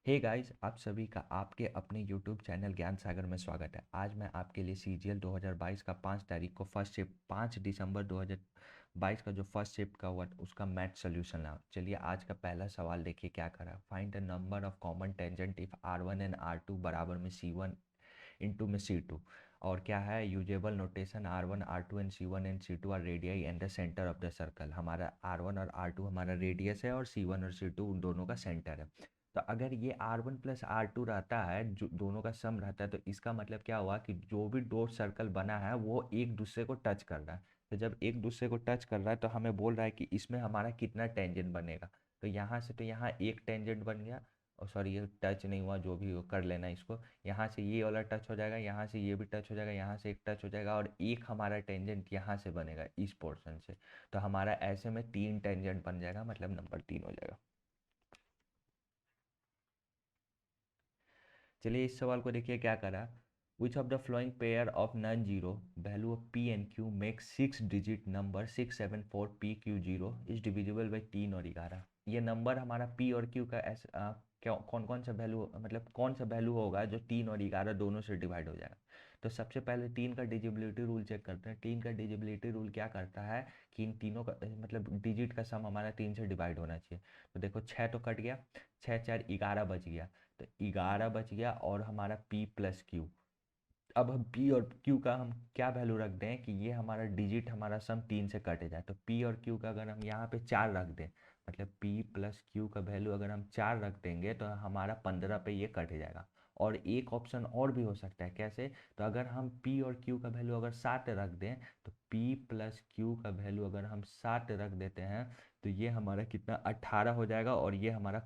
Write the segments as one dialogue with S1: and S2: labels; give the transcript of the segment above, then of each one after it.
S1: Hey guys, आप सभी का आपके अपने यूट्यूब चैनल ज्ञान सागर में स्वागत है। आज मैं आपके लिए सीजीएल 2022 का 5 तारीख को फर्स्ट शिफ्ट 5 दिसंबर 2022 का जो फर्स्ट शिफ्ट का हुआ उसका मैथ सोल्यूशन लाओ। चलिए आज का पहला सवाल देखिए क्या करा। Find the number of common tangent if R1 and R2 बराबर में C1 इंटू में C2। और क्या है usable notation R1 R2 and C1 and C2 are radii and the centre of the circle. हमारा R1 और R2 हमारा radius है और C1 और C2 उन दोनों का सेंटर है। तो अगर ये R1 प्लस R2 रहता है, जो दोनों का सम रहता है, तो इसका मतलब क्या हुआ कि जो भी डॉट सर्कल बना है वो एक दूसरे को टच कर रहा है। तो जब एक दूसरे को टच कर रहा है तो हमें बोल रहा है कि इसमें हमारा कितना टेंजेंट बनेगा। तो यहाँ से तो यहाँ एक टेंजेंट बन गया, और सॉरी ये टच नहीं हुआ, जो भी हो कर लेना इसको। यहाँ से ये वाला टच हो जाएगा, यहाँ से ये भी टच हो जाएगा, यहाँ से एक टच हो जाएगा, और एक हमारा टेंजेंट यहाँ से बनेगा इस पोर्शन से। तो हमारा ऐसे में 3 टेंजेंट बन जाएगा, मतलब नंबर 3 हो जाएगा। चलिए इस सवाल को देखिए क्या करा। Which of the flowing pair of non zero value of P and Q make 6 digit number 674 PQ0 is divisible by 3 और 11। ये नंबर हमारा पी और क्यू का ऐसा क्या कौन कौन सा वैल्यू, मतलब कौन सा वैल्यू होगा जो 3 और 11 दोनों से डिवाइड हो जाएगा। तो सबसे पहले 3 का डिजिबिलिटी रूल चेक करते हैं। 3 का डिजिबिलिटी रूल क्या करता है कि इन तीनों का मतलब डिजिट का सम हमारा 3 से डिवाइड होना चाहिए। तो देखो 6 तो कट गया, 6 4 11 बच गया। तो 11 बच गया और हमारा P प्लस क्यू। अब हम P और Q का हम क्या वैल्यू रख दें कि ये हमारा डिजिट हमारा सम 3 से कटे जाए। तो P और Q का अगर हम यहाँ पे 4 रख दें, मतलब P प्लस Q का वैल्यू अगर हम 4 रख देंगे तो हमारा 15 पे ये कट जाएगा। और एक ऑप्शन और भी हो सकता है, कैसे? तो अगर हम P और Q का वैल्यू अगर 7 रख दें, तो P प्लस Q का वैल्यू अगर हम 7 रख देते हैं तो ये हमारा कितना 18 हो जाएगा, और ये हमारा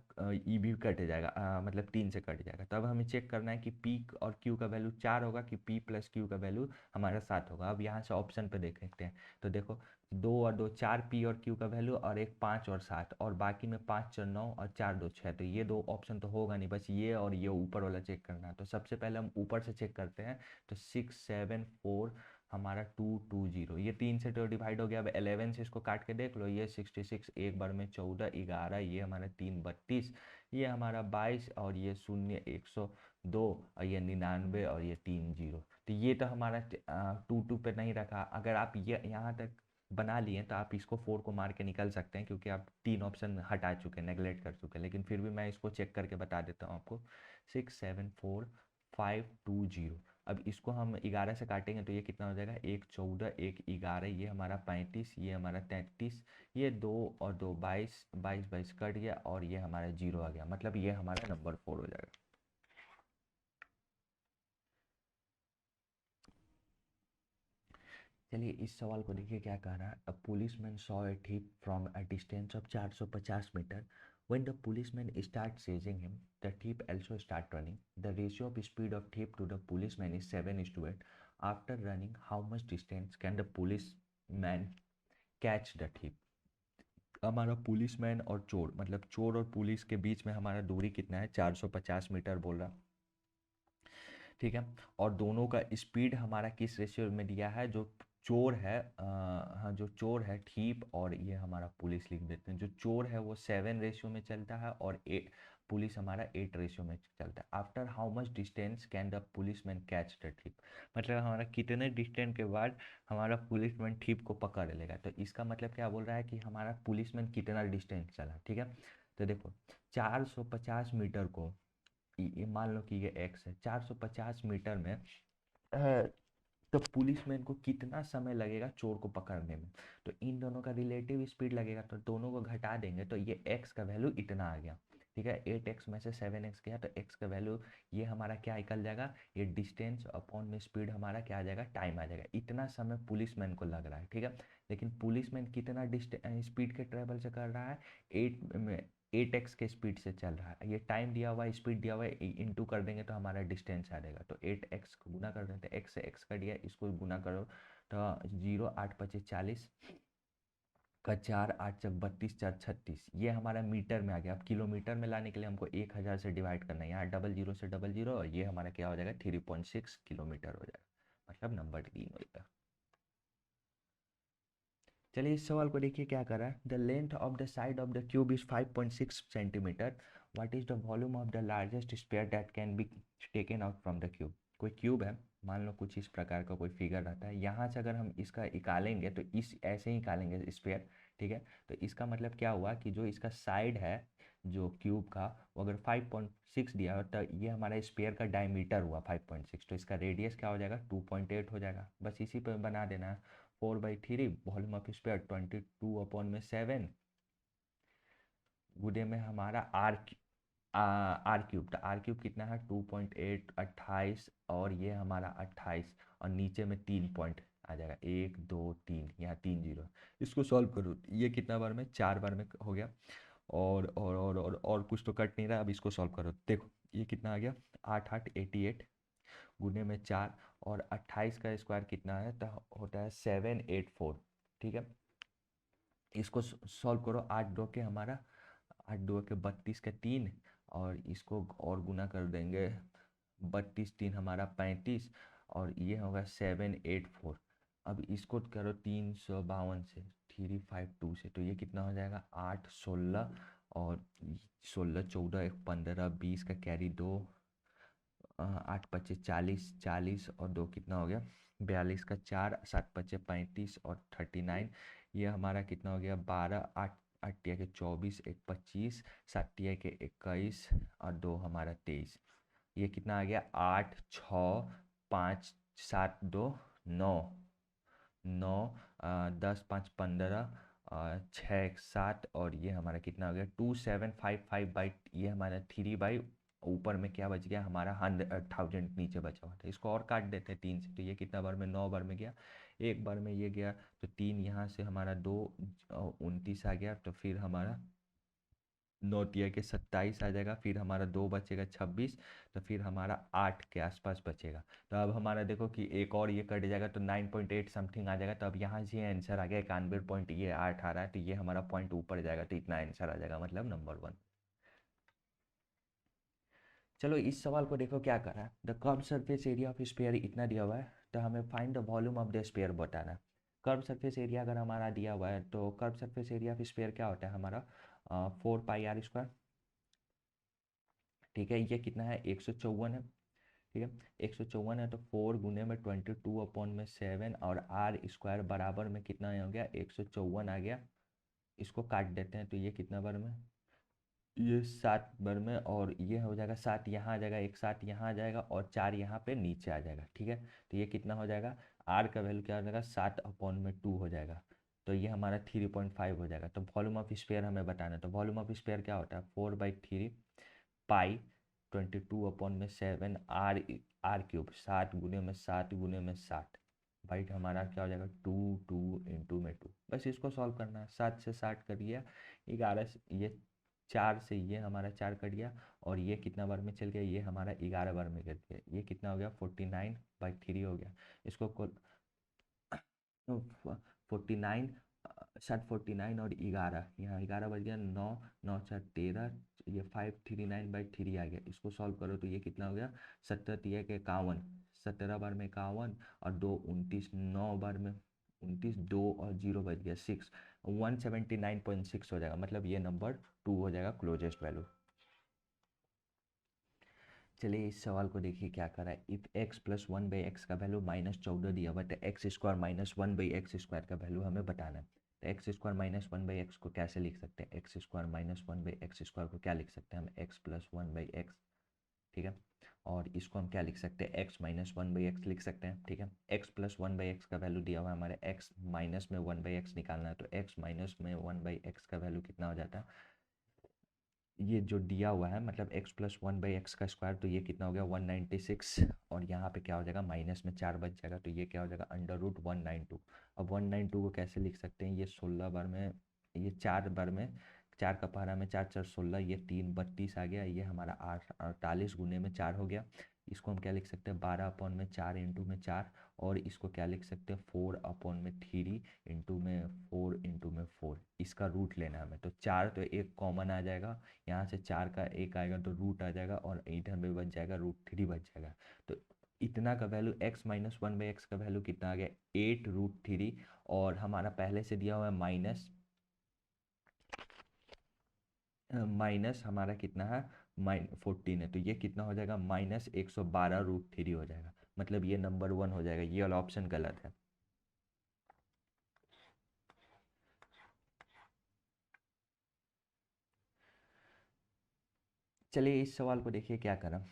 S1: ई भी कट जाएगा, मतलब 3 से कट जाएगा। तब हमें चेक करना है कि P और Q का वैल्यू 4 होगा कि P प्लस Q का वैल्यू हमारा 7 होगा। अब यहाँ से ऑप्शन पे देख सकते हैं। तो देखो 2 और 2 4 P और Q का वैल्यू, और एक 5 और 7, और बाकी में 5 4 9 और 4 2 6। तो ये दो ऑप्शन तो होगा नहीं, बस ये और ये ऊपर वाला चेक करना है। तो सबसे पहले हम ऊपर से चेक करते हैं। तो 6 7 4 हमारा 2 2 0, ये 3 से तो डिवाइड हो गया। अब 11 से इसको काट के देख लो, ये 66, एक बार में 14 11, ये हमारा 3 32, ये हमारा 22, और ये 0 102, और ये 99, और ये 3 0। तो ये तो हमारा 2 2 पे नहीं रखा। अगर आप ये यहाँ तक बना लिए तो आप इसको 4 को मार के निकल सकते हैं, क्योंकि आप 3 ऑप्शन हटा चुके हैं, नेगलेक्ट कर चुके हैं। लेकिन फिर भी मैं इसको चेक करके बता देता हूँ आपको। 6 7 4 5 2 0। अब इसको हम 11 से काटेंगे तो ये कितना हो जाएगा, एक 14 एक 11, ये हमारा 35, ये हमारा 33, ये 2 और 2 22 22 22 कट गया, और ये हमारा 0 आ गया, मतलब ये हमारा नंबर 4 हो जाएगा। चलिए इस सवाल को देखिए क्या कह रहा है। A policeman saw a thief from a distance of 450 metre. When the policeman starts chasing him, the thief also start running. The ratio of speed of thief to the policeman is 7:8. After running, how much distance can the policeman catch the thief? हमारा policeman और चोर, मतलब चोर और police के बीच में हमारा दूरी कितना है, 450 मीटर बोल रहा। ठीक है। और दोनों का स्पीड हमारा किस रेशियो में दिया है, जो चोर है हाँ जो चोर है ठीक, और ये हमारा पुलिस लिख देते हैं। जो चोर है वो 7 रेशियो में चलता है, और पुलिस हमारा 8 रेशियो में चलता है। After how much distance can the policeman catch the thief, मतलब हमारा कितने डिस्टेंस के बाद हमारा पुलिसमैन थिप को पकड़ लेगा। तो इसका मतलब क्या बोल रहा है कि हमारा पुलिसमैन कितना डिस्टेंस चला। ठीक है। तो देखो 450 मीटर को, ये मान लो कि ये एक्स है, 450 मीटर में है, तो पुलिसमैन को कितना समय लगेगा चोर को पकड़ने में। तो इन दोनों का रिलेटिव स्पीड लगेगा, तो दोनों को घटा देंगे तो ये एक्स का वैल्यू इतना आ गया। ठीक है। 8x में से 7x गया, तो x का वैल्यू ये हमारा क्या निकल जाएगा, ये डिस्टेंस अपॉन में स्पीड हमारा क्या आ जाएगा, टाइम आ जाएगा। इतना समय पुलिसमैन को लग रहा है। ठीक है। लेकिन पुलिसमैन कितना स्पीड के ट्रेवल से कर रहा है, 8x के स्पीड से चल रहा है। ये टाइम दिया हुआ है, स्पीड दिया हुआ है, इंटू कर देंगे तो हमारा डिस्टेंस आ जाएगा। तो 8x को गुना कर देते हैं, x से x कट गया, इसको गुना करो तो 0 8 25 40 का 4 8 चक 32 4 36, ये हमारा मीटर में आ गया। अब किलोमीटर में लाने के लिए हमको 1000 से डिवाइड करना है, यहाँ डबल जीरो से डबल जीरो, और ये हमारा क्या हो जाएगा 3.6 किलोमीटर हो जाएगा, मतलब नंबर 3 हो जाएगा। चलिए इस सवाल को देखिए क्या कर रहा है। The length of the side of the cube is 5.6 centimetre. What is the volume of the largest sphere that can be taken out from the cube. कोई क्यूब है, मान लो कुछ इस प्रकार का कोई फिगर रहता है, यहाँ से अगर हम इसका निकालेंगे तो इस ऐसे ही निकालेंगे स्फीयर, ठीक है। तो इसका मतलब क्या हुआ कि जो इसका साइड है जो क्यूब का, वो अगर 5.6 दिया हो तो ये हमारा स्फीयर का डायमीटर हुआ 5.6, तो इसका रेडियस क्या हो जाएगा 2.8 हो जाएगा। बस इसी पे बना देना है। 4/3 वॉल्यूम ऑफ स्फीयर 22/7 गुने में हमारा आर क्यूब। तो आर क्यूब कितना है 2.8, 28, और ये हमारा 28, और नीचे में 3 पॉइंट आ जाएगा, 1 2 3, यहाँ 3 जीरो। इसको सॉल्व करो, ये कितना बार में, 4 बार में हो गया। और कुछ तो कट नहीं रहा। अब इसको सॉल्व करो, देखो ये कितना आ गया, 8 8 88 गुने में 4, और 28 का स्क्वायर कितना है, तो होता है 784, ठीक है। इसको सॉल्व करो, 8 2 के हमारा, 8 2 के 32 के 3, और इसको और गुना कर देंगे, 32 3 हमारा 35, और ये होगा 784। अब इसको करो 352 से, 352 से, तो ये कितना हो जाएगा 8 16, और 16 14 1 15 20 का कैरी 2, 8 पच्चे 40, 40 और 2 कितना हो गया 42 का 4, 7 पच्चे 35 और 39, ये हमारा कितना हो गया 12, 8 8 टिया के 24, 1 25, 7 टिया के 21, और 2 हमारा 23। ये कितना आ गया 8 6 5 7 2 9, 9 10 5 15, 6 1 7, और ये हमारा कितना हो गया 2755 ये हमारा 3 ऊपर में क्या बच गया हमारा 100,000 नीचे बचा हुआ था। इसको और काट देते हैं 3 से, तो ये कितना बार में 9 बार में गया, एक बार में ये गया, तो 3 यहाँ से हमारा 2 29 आ गया, तो फिर हमारा 9 तिया के 27 आ जाएगा, फिर हमारा 2 बचेगा 26, तो फिर हमारा 8 के आसपास बचेगा। तो अब हमारा देखो कि एक और ये कट जाएगा तो 9.8 समथिंग आ जाएगा। तो अब यहाँ से आंसर आ गया 91 पॉइंट, ये 8 आ रहा है, तो ये हमारा पॉइंट ऊपर जाएगा, तो इतना आंसर आ जाएगा, मतलब नंबर 1। चलो इस सवाल को देखो क्या कर रहा है। The curve surface area of sphere इतना दिया हुआ है, तो हमें find the volume of the sphere बताना है। कर्व सरफेस एरिया अगर हमारा दिया हुआ है, तो curve surface area of sphere क्या होता है हमारा 4πr², ठीक है। ये कितना है 154 है, ठीक है। 154 है, तो 4 गुने में 22/7, और आर स्क्वायर बराबर में कितना हो गया 154 आ गया। इसको काट देते हैं, तो ये कितना बार में, ये 7 बार में, और ये हो जाएगा 7 यहाँ आ जाएगा, एक 7 यहाँ आ जाएगा, और 4 यहाँ पे नीचे आ जाएगा, ठीक है। तो ये कितना हो जाएगा, आर का वैल्यू क्या हो जाएगा 7/2 हो जाएगा, तो ये हमारा 3.5 हो जाएगा। तो वॉल्यूम ऑफ स्फीयर हमें बताना है, तो वॉल्यूम ऑफ स्फीयर क्या होता है 4/3 पाई 22/7 आर क्यूब, 7 गुने में 7 गुने में 7, भाई हमारा क्या हो जाएगा 2 2 इंटू में 2। बस इसको सॉल्व करना है, 7 से 60 कर दिया, 11 से ये 4 से ये हमारा 4 कट गया, और ये कितना बार में चल गया, ये हमारा 11 बार में कट गया, ये कितना हो गया 49/3 हो गया। इसको 49, 7 49 और 11, यहाँ 11 बज गया, 9 9 4 13, ये 539/3 आ गया। इसको सॉल्व करो तो ये कितना हो गया 17 तिया के 51, 17 बार में 51, और 2 29, 9 बार में 29, 2 और 0 बज गया 6, 179.6 हो जाएगा, मतलब ये नंबर 2 हो जाएगा क्लोजेस्ट वैल्यू। चलिए इस सवाल को देखिए क्या करा है। इफ x प्लस 1/x का वैल्यू -14 दिया हुआ, तो एक्स स्क्वायर -1/x² का वैल्यू हमें बताना है। तो एक्स स्क्वायर -1/x को कैसे लिख सकते हैं, एक्स स्क्वायर -1/x² को क्या लिख सकते हैं हम, x प्लस 1/x, ठीक है। और इसको हम क्या लिख सकते हैं, x माइनस 1/x लिख सकते हैं, ठीक है। x प्लस 1/x का वैल्यू दिया हुआ है हमारे, x माइनस में 1/x निकालना है, तो x माइनस में 1/x का वैल्यू कितना हो जाता है, ये जो दिया हुआ है मतलब x प्लस 1/x का स्क्वायर, तो ये कितना हो गया 196, और यहाँ पे क्या हो जाएगा माइनस में 4 बच जाएगा, तो ये क्या हो जाएगा √192। अब 192 को कैसे लिख सकते हैं, ये 16 बार में, ये 4 बार में, 4 का पहाड़ा में 4 4 16, ये 3 32 आ गया, ये हमारा 48 गुने में 4 हो गया। इसको हम क्या लिख सकते हैं 12/4 इंटू में 4, और इसको क्या लिख सकते हैं 4/3 इंटू में 4 इंटू में 4, इसका रूट लेना है हमें। तो 4 तो एक कॉमन आ जाएगा, यहाँ से 4 का एक आएगा तो रूट आ जाएगा, और इधर में बच जाएगा √3 बच जाएगा। तो इतना का वैल्यू x माइनस 1/x का वैल्यू कितना आ गया 8√3, और हमारा पहले से दिया हुआ है माइनस माइनस हमारा कितना है, -14 है, तो ये कितना हो जाएगा, -112√3 हो जाएगा। मतलब ये नंबर 1 हो जाएगा, ये वाला ऑप्शन गलत है। चलिए इस सवाल को देखिए क्या करा।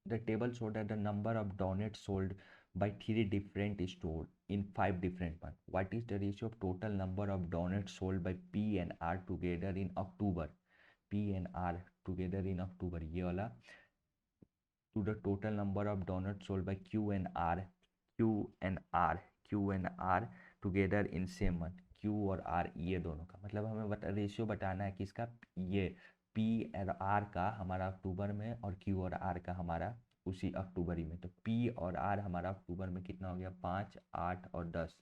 S1: The table showed that the number of donuts sold by three different stores in 5 different months. What is the ratio of total number of donuts sold by P and R together in October? P and R together in October, ये वाला, to the total number of donuts sold by Q and R, Q and R, Q and R together in same month. Q और R ये दोनों का मतलब हमें ratio बताना है किसका, ये P और R का हमारा अक्टूबर में और Q और R का हमारा उसी अक्टूबरी में। तो P और R हमारा अक्टूबर में कितना हो गया, 5, 8 और 10,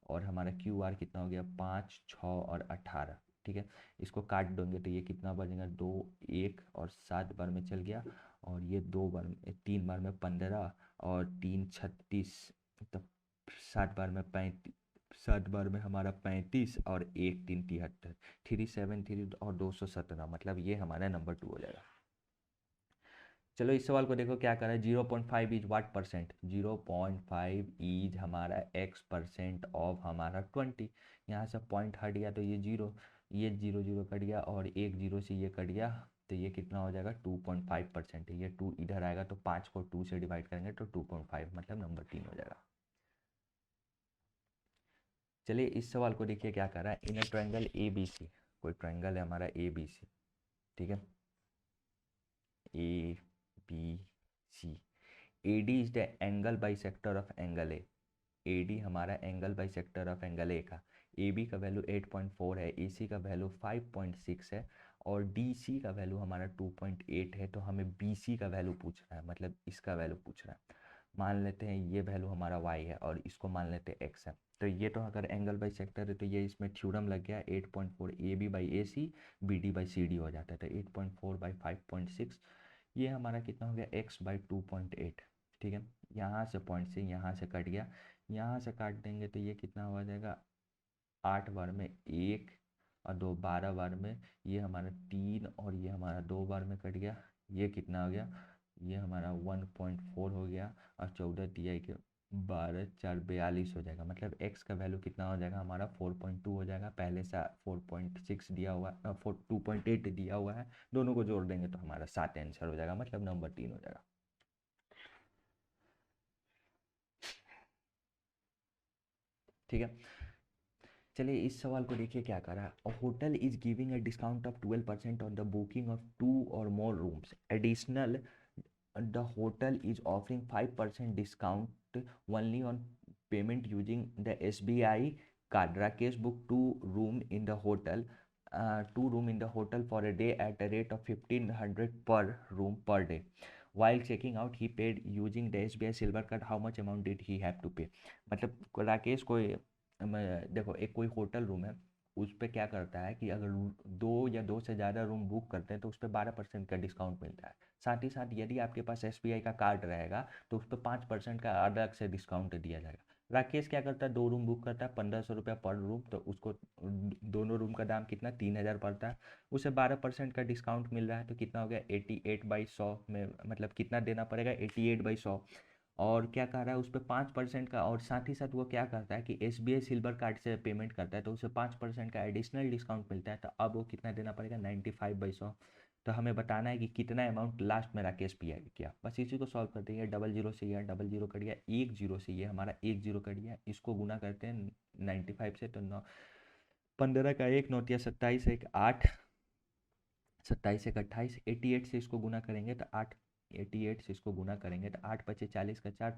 S1: और हमारा QR कितना हो गया, 5, 6 और 18। ठीक है, इसको काट देंगे तो ये कितना बनेगा, 2, 1 और 7 बार में चल गया, और ये 2 बार में, 3 बार में 15 और 3 36, तो 7 बार में 35, 7 बार में हमारा 35 और 1 3 73, 373 और 217, मतलब ये हमारा नंबर 2 हो जाएगा। चलो इस सवाल को देखो क्या करा है, 0.5 इज वाट परसेंट, 0.5 इज हमारा x% ऑफ हमारा 20। यहाँ से पॉइंट हट गया तो ये जीरो, ये जीरो जीरो कट गया और एक जीरो से ये कट गया, तो ये कितना हो जाएगा, 2.5% है। ये 2 इधर आएगा तो 5 को 2 से डिवाइड करेंगे तो 2.5, मतलब नंबर 3 हो जाएगा। चलिए इस सवाल को देखिए क्या कर रहा है, इन अ ट्रायंगल ए बी सी, कोई ट्रायंगल है हमारा ए बी सी, ठीक है, A B C, AD is the angle bisector of angle A, AD हमारा angle bisector of angle A का, AB का वैल्यू 8.4 है, AC का वैल्यू 5.6 है, और DC का वैल्यू हमारा 2.8 है। तो हमें BC का वैल्यू पूछ रहा है, मतलब इसका वैल्यू पूछ रहा है। मान लेते हैं ये वैल्यू हमारा y है और इसको मान लेते हैं x है। तो ये तो अगर एंगल बाई सेक्टर है तो ये इसमें थ्योरम लग गया, 8.4 AB by AC BD by CD हो जाता है। तो 8.4 बाई 5.6, ये हमारा कितना हो गया, x बाई 2.8। ठीक है, यहाँ से पॉइंट से यहाँ से कट गया, यहाँ से काट देंगे तो ये कितना हो जाएगा, 8 बार में 1 और 2, 12 बार में, ये हमारा 3 और ये हमारा 2 बार में कट गया, ये कितना हो गया, ये हमारा 1.4 हो गया, और 14 दिया कि 12 4 42 हो जाएगा। मतलब x का वैल्यू कितना हो जाएगा हमारा, 4.2 हो जाएगा। पहले से 4.6 दिया हुआ, 2.8 दिया हुआ है, दोनों को जोड़ देंगे तो हमारा 7 आंसर हो जाएगा, मतलब नंबर 3 हो जाएगा। ठीक है, चलिए इस सवाल को देखिए क्या करा है, a hotel is giving a discount of 12% on the booking of 2 or more rooms additional, the hotel is offering 5% discount only on payment using the SBI card. Rakesh booked two room in the hotel for a day at a rate of 1500 per room per day. While checking out, he paid using the SBI Silver card. How much amount did he have to pay? मतलब राकेश को देखो, एक कोई hotel room है, उस पर क्या करता है कि अगर 2 या 2 से ज़्यादा रूम बुक करते हैं तो उस पर 12% का डिस्काउंट मिलता है। साथ ही साथ यदि आपके पास SBI का कार्ड रहेगा तो उस पर 5% का अलग से डिस्काउंट दिया जाएगा। राकेश क्या करता है, 2 रूम बुक करता है, 1500 रुपया पर रूम, तो उसको दोनों रूम का दाम कितना, 3000 पड़ता है। उसे 12% का डिस्काउंट मिल रहा है तो कितना हो गया, 88/100 में, मतलब कितना देना पड़ेगा, 88/100। और क्या कह रहा है, उस पर 5% का, और साथ ही साथ वो क्या करता है कि SBI सिल्वर कार्ड से पेमेंट करता है तो उसे 5% का एडिशनल डिस्काउंट मिलता है। तो अब वो कितना देना पड़ेगा, 95/100। तो हमें बताना है कि कितना अमाउंट लास्ट में राकेश पिया किया। बस इसी को सॉल्व करते हैं, डबल जीरो से यह डबल जीरो कट गया, एक जीरो से ये हमारा एक जीरो कट गया, इसको गुना करते हैं 95 से, तो 15 का 1 9 या 27 1 8, 27 एक 28, 88 से इसको गुना करेंगे तो 8, 88 से इसको गुना करेंगे तो 8 पचे 40 का 4,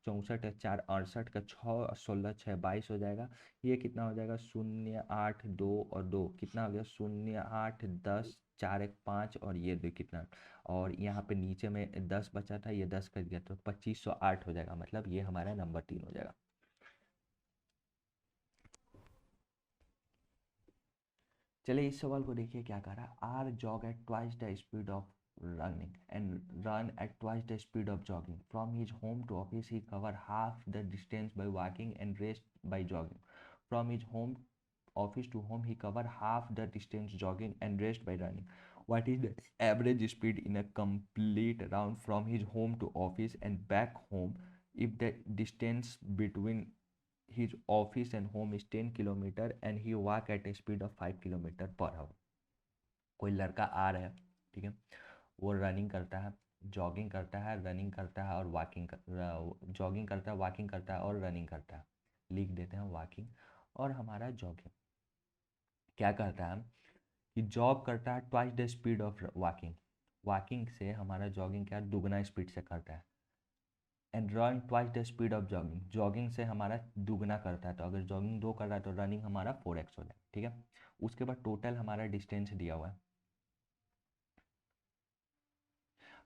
S1: 64 है 4, 68 का 6, 16 6 22 हो जाएगा। ये कितना हो जाएगा, 0 8 2 और 2 कितना हो गया, 0 8 10 4 1 5, और ये 2 कितना, और यहाँ पे नीचे में 10 बचा था, ये 10 कर गया तो 2508 हो जाएगा, मतलब ये हमारा नंबर 3 हो जाएगा। चलिए इस सवाल को देखिए क्या कह रहा है, R jog at twice the speed of running and run at twice the speed of jogging. From his home to office, he cover half the distance by walking and rest by jogging. From his home office to home he cover half the distance jogging and rest by running. What is the average speed in a complete round from his home to office and back home if the distance between his office and home is 10 kilometer and he walk at a speed of 5 kilometer per hour? कोई लड़का आ रहा है, ठीक है, वो running करता है, jogging करता है, रनिंग करता है और वॉकिंग जॉगिंग करता है, वॉकिंग करता है और रनिंग करता है। लिख देते हैं वॉकिंग और हमारा जॉगिंग। क्या करता है कि जॉग करता है twice the speed of walking, walking से हमारा जॉगिंग क्या दुगना स्पीड से करता है। And run twice the speed of jogging, jogging से हमारा दुगना करता है, तो अगर जॉगिंग 2 कर रहा है तो रनिंग हमारा 4x हो जाए, ठीक है। उसके बाद टोटल हमारा डिस्टेंस दिया हुआ है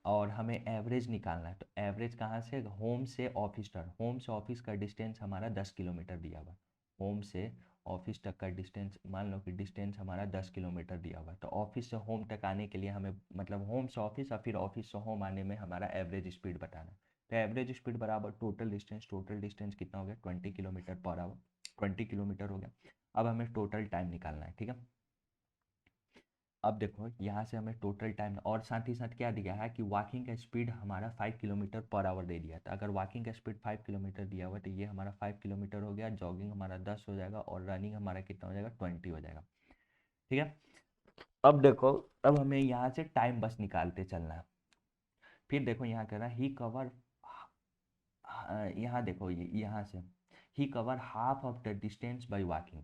S1: और हमें एवरेज निकालना है। तो एवरेज कहाँ से, होम से ऑफिस तक, होम से ऑफिस का डिस्टेंस हमारा 10 किलोमीटर दिया हुआ है। होम से ऑफिस तक का डिस्टेंस, मान लो कि डिस्टेंस हमारा 10 किलोमीटर दिया हुआ है, तो ऑफिस से होम तक आने के लिए हमें मतलब होम से ऑफिस और फिर ऑफिस से होम आने में हमारा एवरेज स्पीड बताना है। तो एवरेज स्पीड बराबर टोटल डिस्टेंस, टोटल डिस्टेंस कितना हो गया 20 किलोमीटर पर आवर, 20 किलोमीटर हो गया। अब हमें टोटल टाइम निकालना है, ठीक है। अब देखो यहाँ से हमें टोटल टाइम और साथ ही साथ क्या दिया है कि वॉकिंग का स्पीड हमारा 5 किलोमीटर पर आवर दे दिया था। अगर वॉकिंग का स्पीड 5 किलोमीटर दिया हुआ है तो ये हमारा 5 किलोमीटर हो गया, जॉगिंग हमारा 10 हो जाएगा और रनिंग हमारा कितना हो जाएगा 20 हो जाएगा, ठीक है। अब देखो, अब हमें यहाँ से टाइम बस निकालते चलना है। फिर देखो यहाँ कह रहा है ही कवर, यहाँ देखो ये यहाँ से he cover half of the distance by walking,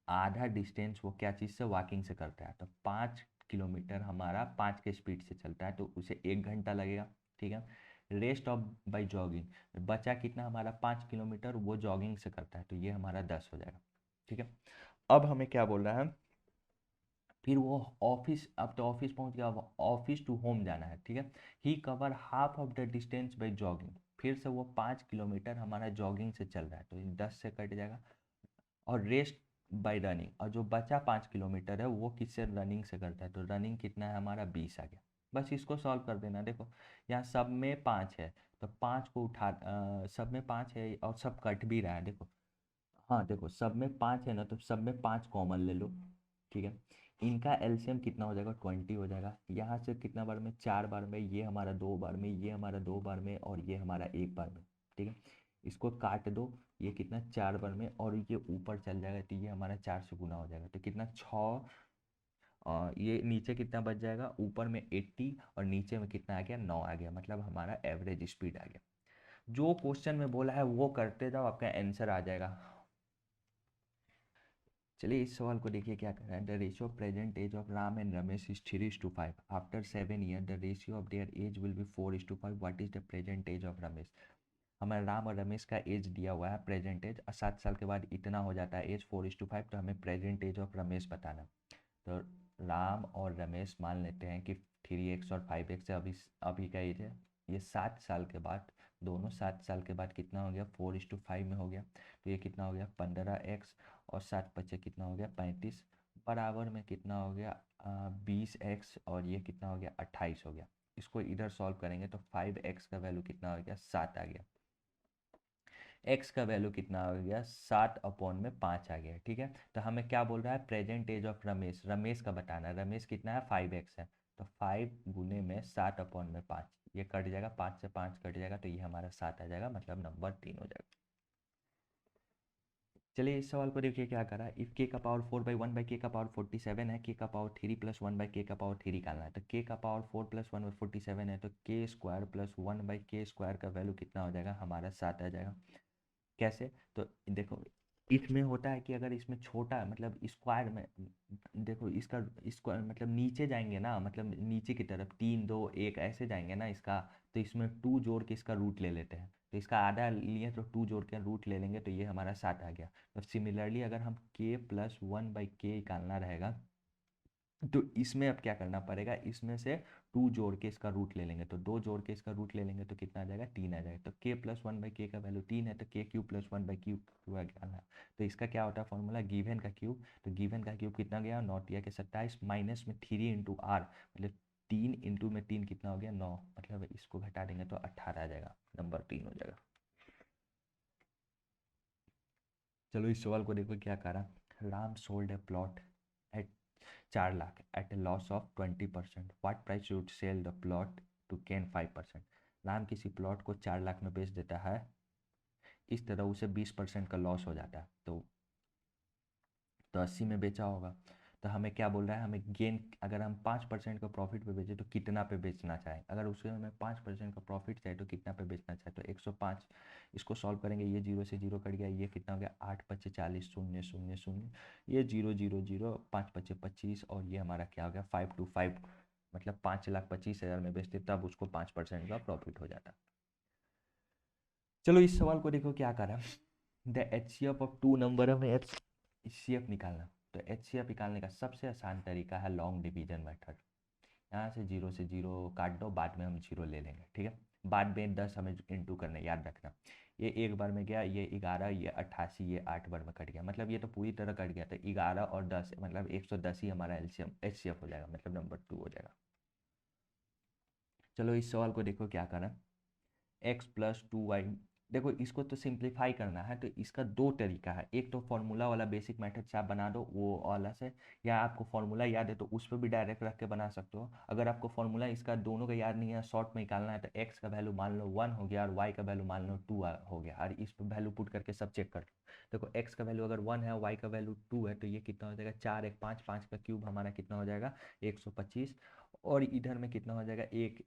S1: आधा डिस्टेंस वो क्या चीज़ से वॉकिंग से करता है। तो 5 किलोमीटर हमारा 5 के स्पीड से चलता है तो उसे 1 घंटा लगेगा, ठीक है। रेस्ट ऑफ बाई जॉगिंग, बचा कितना हमारा 5 किलोमीटर वो जॉगिंग से करता है तो ये हमारा 10 हो जाएगा, ठीक है। अब हमें क्या बोल रहा है, फिर वो ऑफिस, अब तो ऑफिस पहुंच गया, ऑफिस टू होम जाना है, ठीक है। He cover half of the distance by jogging, फिर से वो 5 किलोमीटर हमारा जॉगिंग से चल रहा है तो 10 से कट जाएगा। और रेस्ट बाय रनिंग, और जो बचा 5 किलोमीटर है वो किससे, रनिंग से करता है, तो रनिंग कितना है हमारा 20 आ गया। बस इसको सॉल्व कर देना। देखो यहाँ सब में 5 है तो 5 को उठा, सब में 5 है और सब कट भी रहा है, देखो हाँ देखो सब में 5 है ना तो सब में 5 कॉमन ले लो, ठीक है। इनका एलसीएम कितना हो जाएगा 20 हो जाएगा। यहाँ से कितना बार में, 4 बार में, ये हमारा 2 बार में, ये हमारा 2 बार में और ये हमारा 1 बार में, ठीक है। इसको काट दो, ये कितना 4 बार में और ये ऊपर चल जाएगा तो ये हमारा 4 से गुना हो जाएगा तो कितना 6, ये नीचे कितना बच जाएगा, ऊपर में 80 और नीचे में कितना आ गया 9 आ गया, मतलब हमारा एवरेज स्पीड आ गया। जो क्वेश्चन में बोला है वो करते जाओ, आपका आंसर आ जाएगा। चलिए इस सवाल को देखिए क्या कर रहा है। The ratio of present age of Ram and Ramesh is 3:5। After 7 year the ratio of their age will be 4:5। What is the present age of Ramesh. हमें राम और रमेश का एज दिया हुआ है प्रेजेंट एज, 7 साल के बाद इतना हो जाता है एज 4:5, तो हमें प्रेजेंट एज ऑफ रमेश बताना। तो राम और रमेश मान लेते हैं कि 3x और 5x है, अभी का एज है। ये 7 साल के बाद, दोनों 7 साल के बाद कितना हो गया 4:5 में हो गया, तो ये कितना हो गया 15x और 7 बचे कितना हो गया 35, बराबर में कितना हो गया 20x और ये कितना हो गया 28 हो गया। इसको इधर सॉल्व करेंगे तो 5x का वैल्यू कितना हो गया 7 आ गया, x का वैल्यू कितना आ गया 7/5 आ गया, ठीक है। तो हमें क्या बोल रहा है, present age of Ramesh, Ramesh का बताना है। रमेश कितना है 5x है, तो 5 गुने में 7/5, ये कट जाएगा, 5 से 5 कट जाएगा तो ये हमारा 7 आ जाएगा, मतलब नंबर 3 हो जाएगा। चलिए इस सवाल को देखिए क्या करा है। इफ़ के का पावर 4/1/k का पावर 47 है, के का पावर 3 + 1/k का पावर 3 निकालना है। तो के का पावर 4 + 1/47 है तो k² + 1/k² का वैल्यू कितना हो जाएगा हमारा 7 आ जाएगा। कैसे, तो देखो इसमें होता है कि अगर इसमें छोटा मतलब स्क्वायर में, देखो इसका स्क्वायर मतलब नीचे जाएंगे ना, मतलब नीचे की तरफ 3 2 1 ऐसे जाएंगे ना इसका, तो इसमें 2 जोड़ के इसका रूट ले लेते हैं। तो इसका आधा लिए तो 2 जोड़ के रूट ले लेंगे तो ये हमारा 7 आ गया। तो सिमिलरली अगर हम k + 1/k निकालना रहेगा तो इसमें अब क्या करना पड़ेगा, इसमें से 2 जोड़ के इसका रूट ले लेंगे, तो 2 जोड़ के इसका रूट ले लेंगे तो कितना आ जाएगा 3 आ जाएगा। तो k + 1/k का वैल्यू 3 है तो k³ + 1/q निकालना है। तो इसका क्या होता है फॉर्मूला, गिवन का क्यूब, तो गिवन का क्यूब कितना गया 9 × के 27 माइनस में 3 × r, मतलब 3 × में 3 कितना हो गया 9, मतलब इसको घटा देंगे तो 18 आ जाएगा, नंबर 3 हो जाएगा। चलो इस सवाल को देखो क्या करा। Ram sold a plot at 4 lakh at a loss of 20%। What price should sell the plot to gain 5%। Ram किसी प्लॉट को 4 लाख में बेच देता है, इस तरह उसे 20% का लॉस हो जाता है। तो 80 में बेचा होगा। तो हमें क्या बोल रहा है, हमें गेन, अगर हम 5% का प्रॉफिट पे बेचे तो कितना पे बेचना चाहें, अगर उससे हमें 5% का प्रॉफिट चाहिए तो कितना पे बेचना चाहे, तो 105। इसको सॉल्व करेंगे, ये जीरो से जीरो कट गया, ये कितना हो गया 8×5 = 40, 0 0 0, ये 0 0 0, 5×5 = 25, और ये हमारा क्या हो गया 5×2 = 5, मतलब 5,25,000 में बेचते तब उसको 5% का प्रॉफिट हो जाता। चलो इस सवाल को देखो क्या करा। The HCF of two number, हमें HCF निकालना। तो HCF निकालने का सबसे आसान तरीका है लॉन्ग डिवीजन मेथड। यहाँ से जीरो काट दो, बाद में हम जीरो ले लेंगे, ठीक है। बाद में 10 हमें इंटू करना, याद रखना। ये एक बार में गया, ये 11, ये 88, ये 8 बार में कट गया, मतलब ये तो पूरी तरह कट गया। तो 11 और 10 मतलब 110 ही हमारा LCM HCF हो जाएगा, मतलब नंबर 2 हो जाएगा। चलो इस सवाल को देखो क्या करें। x+2y, देखो इसको तो सिंप्लीफाई करना है, तो इसका दो तरीका है। एक तो फॉर्मूला वाला बेसिक मेथड से आप बना दो वो वाला से, या आपको फॉर्मूला याद है तो उस पर भी डायरेक्ट रख के बना सकते हो। अगर आपको फॉर्मूला इसका दोनों का याद नहीं है, शॉर्ट में निकालना है, तो x का वैल्यू मान लो 1 हो गया और y का वैल्यू मान लो 2 हो गया, और इस पर वैल्यू पुट करके सब चेक कर लो। देखो x का वैल्यू अगर 1 है, y का वैल्यू 2 है, तो ये कितना हो जाएगा 4 1 5, 5 का क्यूब हमारा कितना हो जाएगा 125, और इधर में कितना हो जाएगा एक,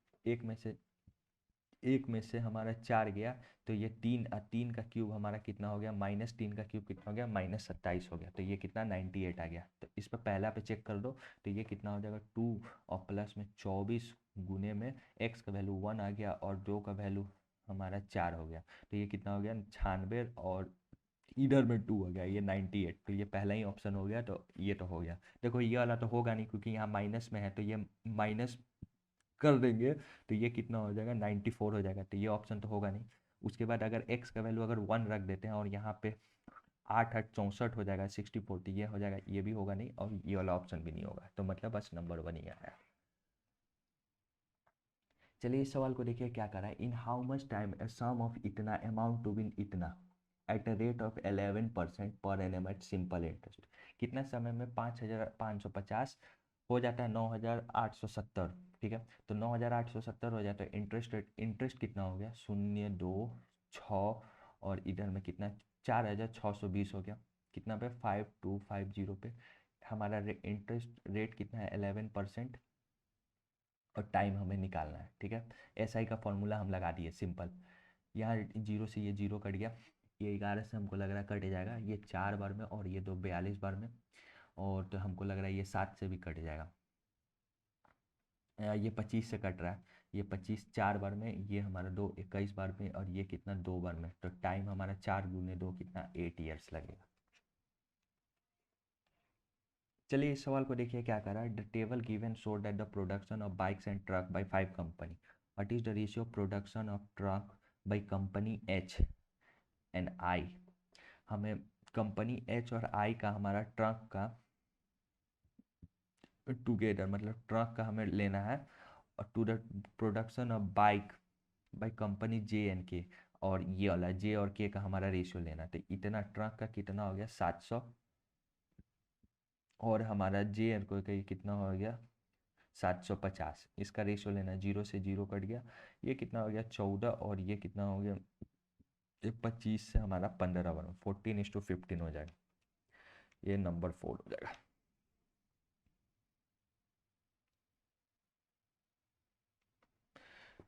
S1: एक में से हमारा 4 गया, तो ये 3, 3 का क्यूब हमारा कितना हो गया -3 का क्यूब कितना हो गया -27 हो गया, तो ये कितना 98 आ गया। तो इस पर पहला पे चेक कर दो, तो ये कितना हो जाएगा 2 और प्लस में 24 गुने में x का वैल्यू 1 आ गया और 2 का वैल्यू हमारा 4 हो गया, तो ये कितना हो गया 96, और इधर में 2 हो गया, ये 98। तो ये पहला ही ऑप्शन हो गया, तो ये तो हो गया। देखो ये वाला तो होगा नहीं क्योंकि यहाँ माइनस में है, तो ये माइनस कर देंगे, तो ये कितना हो जाएगा 94 हो जाएगा, तो ये ऑप्शन तो होगा नहीं। उसके बाद अगर x का वैल्यू अगर 1 रख देते हैं और यहाँ पे 8 8 64 हो जाएगा 64, तो ये हो जाएगा, ये भी होगा नहीं और ये वाला ऑप्शन भी नहीं होगा, तो मतलब बस नंबर 1 ही आया। चलिए इस सवाल को देखिए क्या कर रहा है। In how much time a sum of इतना अमाउंट टू विन इतना at a rate of 11% per annum eight simple interest. कितना समय में 5,550 हो जाता है 9,870, ठीक है। तो 9,870 हो जाता है, इंटरेस्ट कितना हो गया 0,2 6, और इधर में कितना 4,620 हो गया, कितना पे 5,250 पे। हमारा इंटरेस्ट रेट कितना है 11%, और टाइम हमें निकालना है, ठीक है। SI का फॉर्मूला हम लगा दिए सिंपल। यहाँ जीरो से ये जीरो कट गया, ये 11 से हमको लग रहा है कट जाएगा, ये 4 बार में और ये 2 42 बार में, और तो हमको लग रहा है ये 7 से भी कट जाएगा। ये 25 से कट रहा है, ये 25 4 बार में, ये हमारा 2 21 बार में, और ये कितना 2 बार में, तो टाइम हमारा 4 गुने 2 कितना 8 ईयर्स लगेगा। चलिए इस सवाल को देखिए क्या कर रहा है। The table given show that the production of bikes and truck by 5 company, what is the ratio of production of truck by company H and I। हमें कंपनी H और I का, हमारा ट्रक का टुगेदर, मतलब truck का हमें लेना है, और to the production of bike by company J&K, और ये वाला J और K का हमारा रेशियो लेना। तो इतना ट्रक का कितना हो गया 700, और हमारा J&K का कितना हो गया 750, इसका रेशियो लेना, जीरो से जीरो कट गया, ये कितना हो गया 14, और ये कितना हो गया ये 25 से हमारा 15 बनो 14:15 हो जाएगा, ये नंबर 4 हो जाएगा।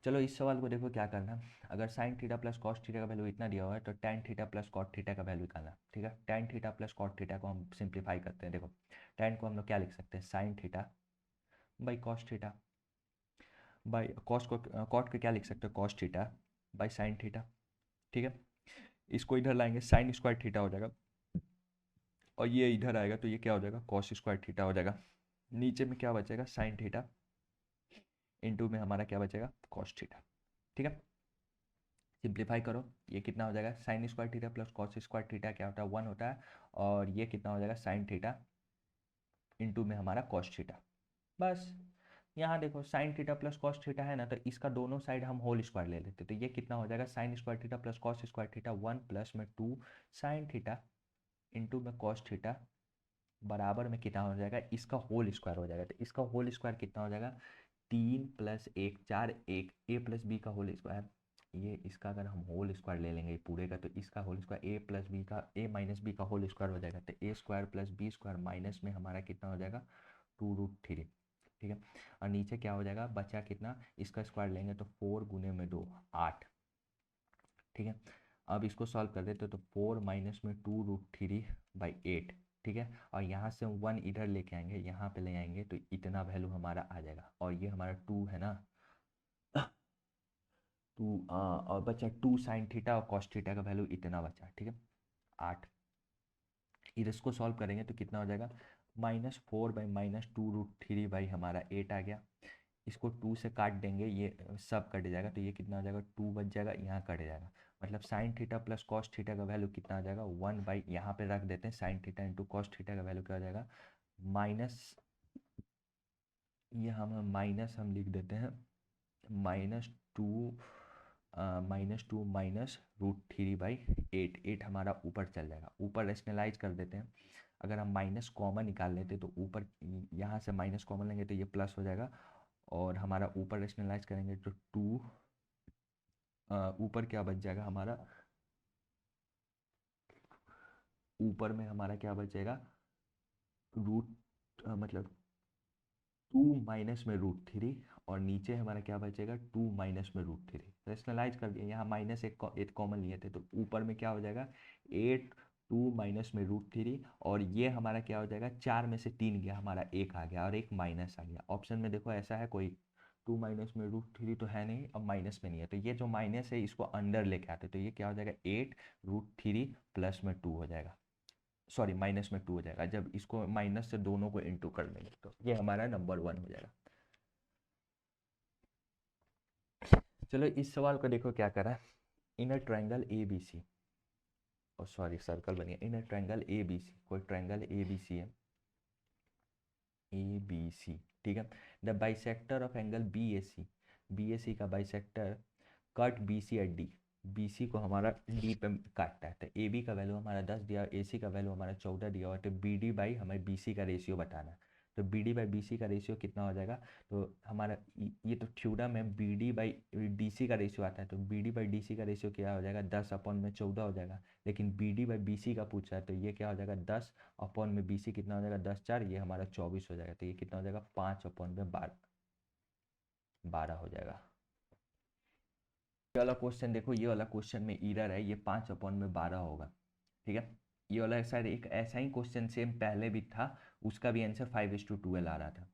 S1: चलो इस सवाल को देखो क्या करना है। अगर sine theta plus cos theta का वैल्यू इतना दिया हुआ है, तो tan theta plus cot theta का वैल्यू निकालना, ठीक है। Tan theta plus cot theta को हम सिंप्लीफाई करते हैं। देखो टेन को हम लोग क्या लिख सकते हैं, sine theta by cos theta, by cos को, कॉट को क्या लिख सकते हैं cos theta by sine theta, ठीक है। इसको इधर लाएंगे, साइन स्क्वायर थीटा हो जाएगा, और ये इधर आएगा तो ये क्या हो जाएगा कॉस स्क्वायर थीटा हो जाएगा। नीचे में क्या बचेगा साइन थीटा, इनटू में हमारा क्या बचेगा कॉस थीटा, ठीक है। सिंप्लीफाई करो, ये कितना हो जाएगा sine square theta plus cos square theta क्या होता है 1 होता है, और ये कितना हो जाएगा साइन थीटा इनटू में हमारा कॉस थीटा। बस यहाँ देखो sign theta plus cos theta है ना, तो इसका दोनों साइड हम होल स्क्वायर ले लेते, तो ये कितना हो जाएगा sine square theta plus cos square theta 1 plus में 2 साइन थीटा इंटू में कॉस थीटा बराबर में कितना हो जाएगा, इसका होल स्क्वायर हो जाएगा। तो इसका होल स्क्वायर कितना हो जाएगा, 3 + 1 4 1 a + b का होल स्क्वायर। ये इसका अगर हम होल स्क्वायर ले लेंगे पूरे का, तो इसका होल स्क्वायर a + b का a - b का होल स्क्वायर हो जाएगा। तो a² + b² माइनस में हमारा कितना हो जाएगा, 2√3। ठीक है, और नीचे क्या हो जाएगा, बचा कितना, इसका स्क्वायर लेंगे तो 4 × 2 8। ठीक है, अब इसको सॉल्व कर देते तो 4 माइनस में 2√3/8। ठीक है, और यहाँ से हम 1 इधर लेके आएंगे, यहाँ पे ले आएंगे तो इतना वैल्यू हमारा आ जाएगा। और ये हमारा 2 है ना, 2 और बचा 2 sin थीटा और cos थीटा का वैल्यू इतना बचा। ठीक है, 8। इधर इसको सॉल्व करेंगे तो कितना हो जाएगा, -4/-2√3 हमारा 8 आ गया। इसको 2 से काट देंगे, ये सब कट जाएगा, तो ये कितना हो जाएगा, 2 बच जाएगा, यहाँ कट जाएगा। मतलब sign theta plus cos theta का वैल्यू कितना आ जाएगा, 1/ यहाँ पे रख देते हैं, sine theta into cos theta का वैल्यू क्या हो जाएगा, माइनस, ये हम माइनस हम लिख देते हैं -2 -√3/8। 8 हमारा ऊपर चल जाएगा, ऊपर रेशनलाइज कर देते हैं। अगर हम माइनस कॉमन निकाल लेते तो ऊपर यहाँ से माइनस कॉमन लेंगे तो ये प्लस हो जाएगा, और हमारा ऊपर रेशनलाइज करेंगे तो 2 ऊपर क्या बच जाएगा हमारा, ऊपर में हमारा क्या बचेगा, मतलब 2 माइनस में √3, और नीचे हमारा क्या बचेगा, 2 माइनस में √3। रेशनलाइज कर दिया, यहाँ माइनस एक कॉमन लिए थे तो ऊपर में क्या हो जाएगा, 8 2 माइनस में √3, और ये हमारा क्या हो जाएगा, 4 में से 3 गया, हमारा 1 आ गया और एक माइनस आ गया। ऑप्शन में देखो ऐसा है, कोई 2 माइनस में √3 तो है नहीं, अब माइनस में नहीं है, तो ये जो माइनस है इसको अंदर लेके आते तो ये क्या हो जाएगा, 8 √3 प्लस में 2 हो जाएगा, सॉरी माइनस में 2 हो जाएगा। जब इसको माइनस से दोनों को इंटू कर देंगे तो ये हमारा नंबर 1 हो जाएगा। चलो इस सवाल को देखो क्या करा है, इन अ ट्रायंगल ए बी सी, और सॉरी सर्कल बनिए, इन अ ट्रायंगल ए बी सी, कोई ट्रायंगल ए बी सी है, ए बी सी। ठीक है, the bisector of angle B A C का bisector cut B C at D, B C को हमारा D पे काटता है। तो ए बी का वैल्यू हमारा 10 दिया, ए सी का वैल्यू हमारा 14 दिया हुआ, तो बी डी बाई हमें बी सी का रेशियो बताना है। तो B D by B C का रेशियो कितना हो जाएगा, तो हमारा ये तो थ्योरम में B D by D C का रेशियो आता है, तो B D by D C का रेशियो क्या हो जाएगा, 10/14 हो जाएगा। लेकिन B D by B C का पूछा है तो ये क्या हो जाएगा, 10/BC कितना हो जाएगा, 10×4, ये हमारा 24 हो जाएगा। तो ये कितना हो जाएगा, 5/12 हो जाएगा। ये वाला क्वेश्चन देखो, ये वाला क्वेश्चन में एरर है, ये 5/12 होगा। ठीक है, ये वाला शायद एक ऐसा ही क्वेश्चन सेम पहले भी था, उसका भी आंसर 5:12 आ रहा था।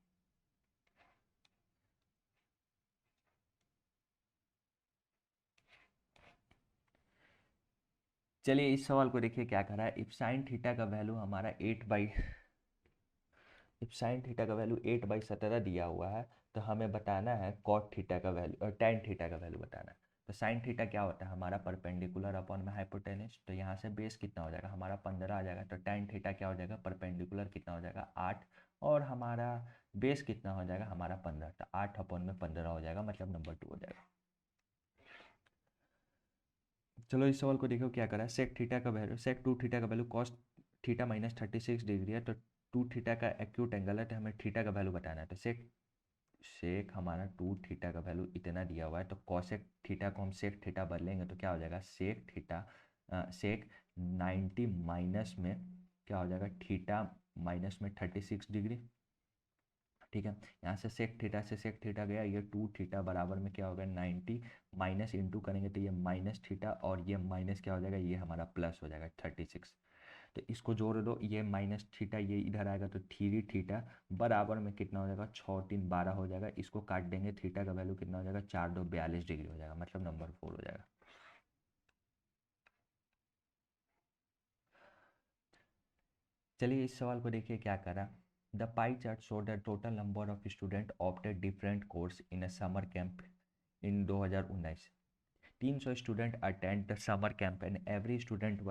S1: चलिए इस सवाल को देखिए क्या करा है, इफ साइन थीटा का वैल्यू हमारा 8/17 दिया हुआ है, तो हमें बताना है कॉट थीटा का वैल्यू और टैन थीटा का वैल्यू बताना है। तो साइन थीटा क्या होता है, हमारा परपेंडिकुलर अपॉन में हाइपोटेनस, तो यहाँ से बेस कितना हो जाएगा, हमारा 15 आ जाएगा। तो टैन थीटा क्या हो जाएगा, परपेंडिकुलर कितना हो जाएगा, 8, और हमारा बेस कितना हो जाएगा, हमारा 15, तो 8/15 हो जाएगा, मतलब नंबर 2 हो जाएगा। चलो इस सवाल को देखो क्या करा है, सेक थीटा का वैल्यू, सेक 2 थीटा का वैल्यू कॉस थीटा -36 डिग्री है, तो 2 थीटा का एक्यूट एंगल है, तो हमें थीटा का वैल्यू बताना है। तो सेक हमारा 2 थीटा का वैल्यू इतना दिया हुआ है, तो कॉसेक थीटा को हम सेक थीटा बदलेंगे तो क्या हो जाएगा, सेक थीटा सेक 90 माइनस में क्या हो जाएगा, थीटा माइनस में 36 डिग्री। ठीक है, यहाँ से सेक थीटा गया, ये 2 थीटा बराबर में क्या होगा, 90 माइनस इंटू करेंगे तो ये माइनस थीटा, और ये माइनस क्या हो जाएगा, ये हमारा प्लस हो जाएगा 36। तो इसको जोड़ दो, ये माइनस थीटा ये इधर आएगा तो 3 थीटा बराबर में कितना हो जाएगा, 6 3 12 हो जाएगा। इसको काट देंगे, थीटा का वैल्यू कितना हो जाएगा, 4 2 42 डिग्री हो जाएगा, मतलब नंबर 4 हो जाएगा। चलिए इस सवाल को देखिए क्या करा, the pie chart show the total number of student opted different course in a summer camp in 2019। 300 students attend the summer camp and every student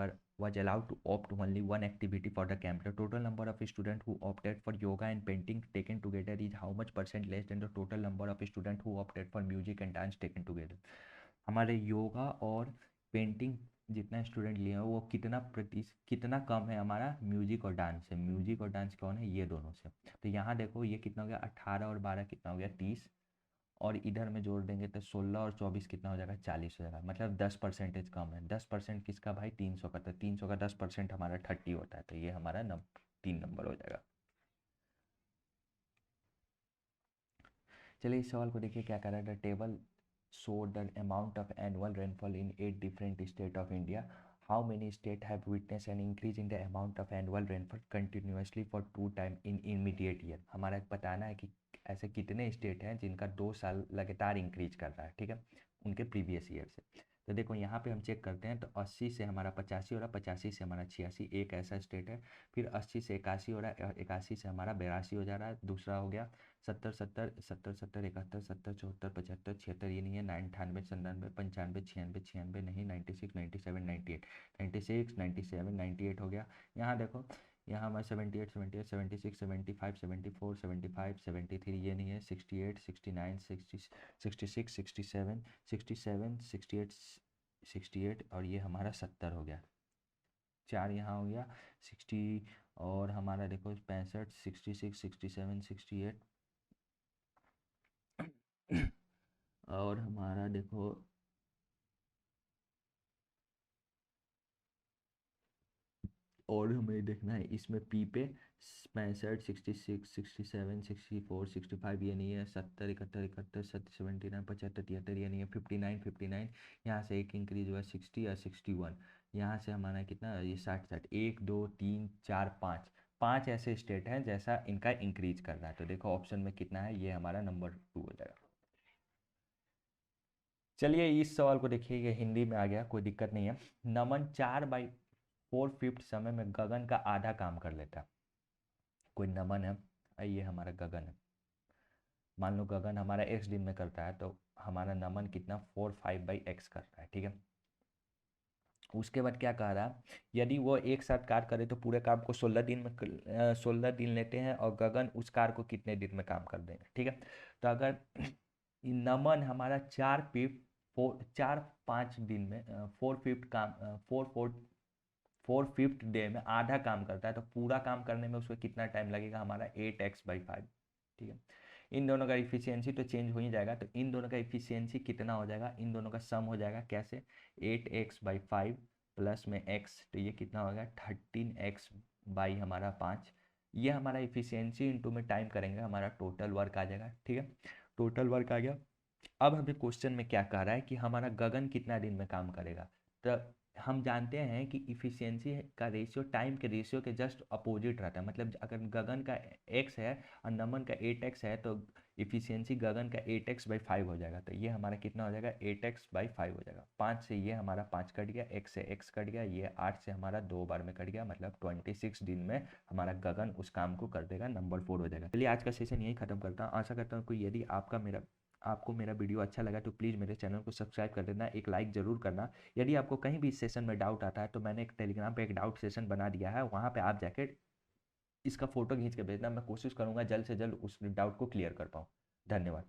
S1: was allowed to opt only one activity for the camp. The total number of students who opted for yoga and painting taken together is how much % less than the total number of students who opted for music and dance taken together. हमारे योगा और painting जितना student लिए हैं वो कितना कम है हमारा music और डांस से। म्यूजिक और डांस कौन है, ये दोनों से। तो यहाँ देखो ये कितना हो गया, 18 और 12 कितना हो गया, 30। और इधर में जोड़ देंगे तो 16 और 24 कितना हो जाएगा, 40 हो जाएगा। मतलब 10% कम है। 10% किसका भाई, 300 का। तो 300 का 10% हमारा 30 होता है। तो ये हमारा 3 नंबर हो जाएगा। चलिए इस सवाल को देखिए क्या कर रहा है। The table show the amount of annual rainfall in 8 different state of India. How many state have witness an increase in the amount of annual rainfall continuously for 2 time in immediate year. हमारा बताना है कि ऐसे कितने state हैं जिनका 2 साल लगातार इंक्रीज कर रहा है, ठीक है, उनके प्रीवियस ईयर से। तो देखो यहाँ पे हम चेक करते हैं तो 80 से हमारा 85 हो रहा है, 85 से हमारा 86, एक ऐसा स्टेट है। फिर 80 से 81 हो रहा है, 81 से हमारा 82 हो जा रहा है, दूसरा हो गया। 70 70 70 70 71 70 74 75 76, ये नहीं है। 98 97 95 96 96 नहीं। 96 97 98 96 97 98 हो गया। यहाँ देखो, यहाँ हमारा 78 78 76 75 74 75 73, ये नहीं है। 68 69 60 66 67 67 68 68 और ये हमारा 70 हो गया। 4 यहाँ हो गया 60। और हमारा देखो 65 66 67 68 और हमारा देखो और हमें देखना है इसमें पी पे 65 66 67 64 65, ये नहीं है। 70 71 71 79 75 73, ये नहीं है। 59 59, यहाँ से एक इंक्रीज हुआ 60 या 61। यहाँ से हमारा कितना, ये 60 60, 1 2 3 4 5, 5 ऐसे स्टेट हैं जैसा इनका इंक्रीज कर रहा है। तो देखो ऑप्शन में कितना है, ये हमारा नंबर 2 हो जाएगा। चलिए इस सवाल को देखिए, ये हिंदी में आ गया, कोई दिक्कत नहीं है। नमन 4/4 समय में गगन का आधा काम कर लेता है। कोई नमन है, ये हमारा गगन है। मान लो गगन हमारा x दिन में करता है, तो हमारा नमन कितना 4/5 कर रहा है, ठीक है। उसके बाद क्या कह रहा है, यदि वो एक साथ कार्य करे तो पूरे काम को 16 दिन लेते हैं, और गगन उस कार्य को कितने दिन में काम कर देंगे, ठीक है। तो अगर नमन हमारा 4 5 दिन में 4/5 काम 4/5 डे में आधा काम करता है, तो पूरा काम करने में उसको कितना टाइम लगेगा, हमारा 8x/5, ठीक है। इन दोनों का इफिशियंसी तो चेंज हो ही जाएगा, तो इन दोनों का इफिशियंसी कितना हो जाएगा, इन दोनों का सम हो जाएगा। कैसे, 8x/5 प्लस में x, तो ये कितना हो गया 13x/5। ये हमारा इफिशियंसी इंटू में टाइम करेंगे, हमारा टोटल वर्क आ जाएगा, ठीक है। टोटल वर्क आ गया। अब हमें क्वेश्चन में क्या कह रहा है कि हमारा गगन कितना दिन में काम करेगा। तो हम जानते हैं कि इफिशियंसी का रेशियो टाइम के रेशियो के जस्ट अपोजिट रहता है। मतलब अगर गगन का x है और नमन का 8x है, तो इफिशियंसी गगन का 8x/5 हो जाएगा। तो ये हमारा कितना हो जाएगा, 8x/5 हो जाएगा। 5 से ये हमारा 5 कट गया, x से x कट गया, ये 8 से हमारा 2 बार में कट गया, मतलब 26 दिन में हमारा गगन उस काम को कर देगा, नंबर 4 हो जाएगा। चलिए आज का सेशन यही खत्म करता हूँ। आशा करता हूँ कि यदि आपको मेरा वीडियो अच्छा लगा तो प्लीज़ मेरे चैनल को सब्सक्राइब कर देना, एक लाइक ज़रूर करना। यदि आपको कहीं भी इस सेशन में डाउट आता है तो मैंने एक टेलीग्राम पे एक डाउट सेशन बना दिया है, वहाँ पे आप जाके इसका फ़ोटो खींच के भेजना। मैं कोशिश करूँगा जल्द से जल्द उस डाउट को क्लियर कर पाऊँ। धन्यवाद।